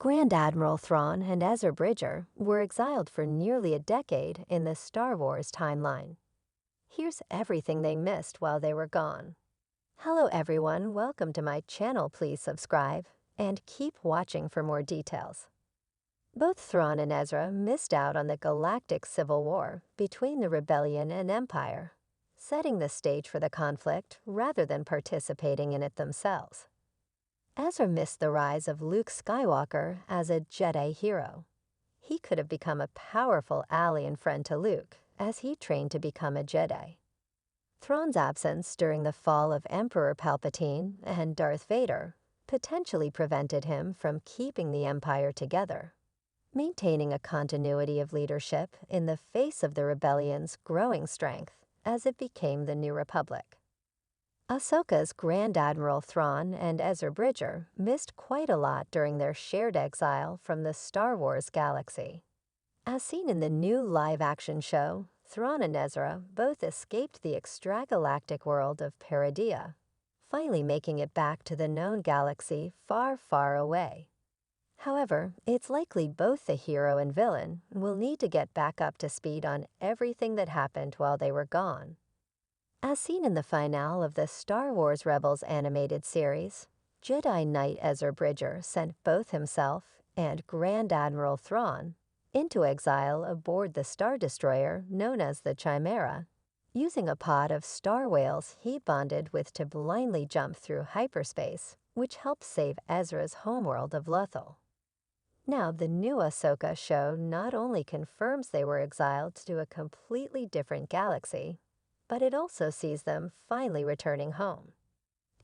Grand Admiral Thrawn and Ezra were exiled for nearly a decade in the Star Wars timeline. Here's everything they missed while they were gone. Hello everyone, welcome to my channel. Please subscribe and keep watching for more details. Both Thrawn and Ezra missed out on the Galactic Civil War between the Rebellion and Empire, setting the stage for the conflict rather than participating in it themselves. Ezra missed the rise of Luke Skywalker as a Jedi hero. He could have become a powerful ally and friend to Luke as he trained to become a Jedi. Thrawn's absence during the fall of Emperor Palpatine and Darth Vader potentially prevented him from keeping the Empire together, maintaining a continuity of leadership in the face of the rebellion's growing strength as it became the New Republic. Ahsoka's Grand Admiral Thrawn and Ezra missed quite a lot during their shared exile from the Star Wars galaxy. As seen in the new live-action show, Thrawn and Ezra both escaped the extragalactic world of Peridea, finally making it back to the known galaxy far, far away. However, it's likely both the hero and villain will need to get back up to speed on everything that happened while they were gone. As seen in the finale of the Star Wars Rebels animated series, Jedi Knight Ezra sent both himself and Grand Admiral Thrawn into exile aboard the Star Destroyer known as the Chimera, using a pod of star whales he bonded with to blindly jump through hyperspace, which helped save Ezra's homeworld of Lothal. Now, the new Ahsoka show not only confirms they were exiled to a completely different galaxy, but it also sees them finally returning home.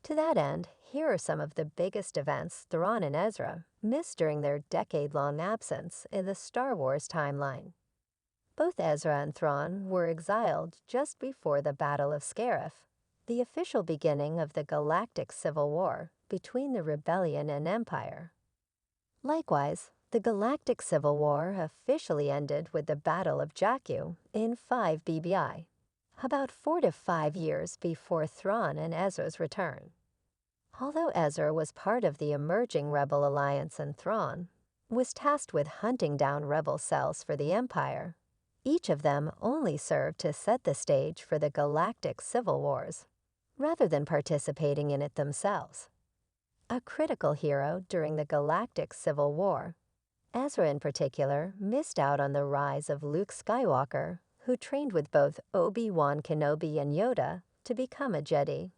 To that end, here are some of the biggest events Thrawn and Ezra missed during their decade-long absence in the Star Wars timeline. Both Ezra and Thrawn were exiled just before the Battle of Scarif, the official beginning of the Galactic Civil War between the Rebellion and Empire. Likewise, the Galactic Civil War officially ended with the Battle of Jakku in 5 BBI. About 4 to 5 years before Thrawn and Ezra's return. Although Ezra was part of the emerging Rebel Alliance and Thrawn was tasked with hunting down rebel cells for the Empire, each of them only served to set the stage for the Galactic Civil Wars, rather than participating in it themselves. A critical hero during the Galactic Civil War, Ezra in particular missed out on the rise of Luke Skywalker, who trained with both Obi-Wan Kenobi and Yoda to become a Jedi,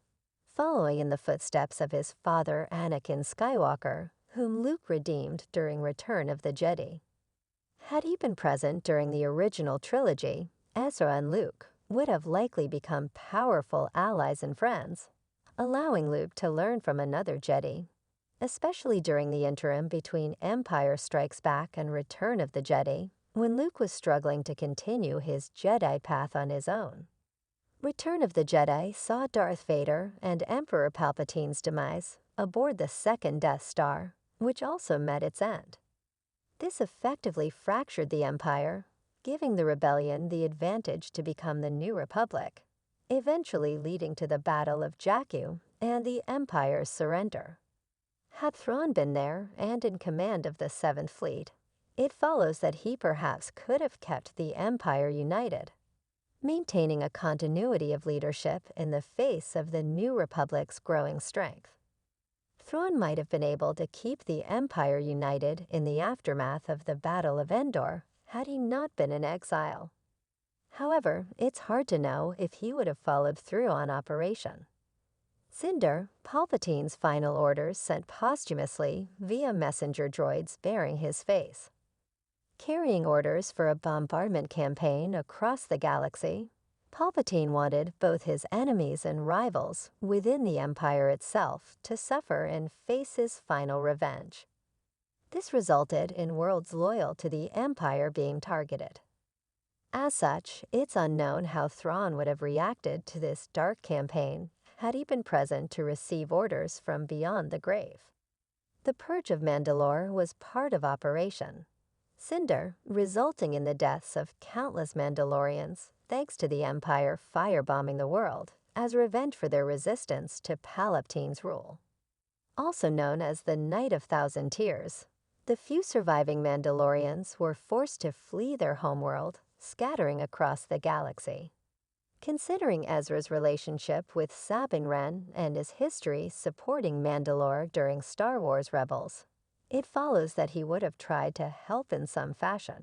following in the footsteps of his father Anakin Skywalker, whom Luke redeemed during Return of the Jedi. Had he been present during the original trilogy, Ezra and Luke would have likely become powerful allies and friends, allowing Luke to learn from another Jedi, especially during the interim between Empire Strikes Back and Return of the Jedi, when Luke was struggling to continue his Jedi path on his own. Return of the Jedi saw Darth Vader and Emperor Palpatine's demise aboard the second Death Star, which also met its end. This effectively fractured the Empire, giving the Rebellion the advantage to become the New Republic, eventually leading to the Battle of Jakku and the Empire's surrender. Had Thrawn been there and in command of the Seventh Fleet, it follows that he perhaps could have kept the Empire united, maintaining a continuity of leadership in the face of the New Republic's growing strength. Thrawn might have been able to keep the Empire united in the aftermath of the Battle of Endor had he not been in exile. However, it's hard to know if he would have followed through on Operation Cinder, Palpatine's final orders sent posthumously via messenger droids bearing his face. Carrying orders for a bombardment campaign across the galaxy, Palpatine wanted both his enemies and rivals within the Empire itself to suffer and face his final revenge. This resulted in worlds loyal to the Empire being targeted. As such, it's unknown how Thrawn would have reacted to this dark campaign had he been present to receive orders from beyond the grave. The Purge of Mandalore was part of Operation Cinder, resulting in the deaths of countless Mandalorians thanks to the Empire firebombing the world as revenge for their resistance to Palpatine's rule. Also known as the Night of Thousand Tears, The few surviving Mandalorians were forced to flee their homeworld, scattering across the galaxy. Considering Ezra's relationship with Sabine Wren and his history supporting Mandalore during Star Wars Rebels, it follows that he would have tried to help in some fashion.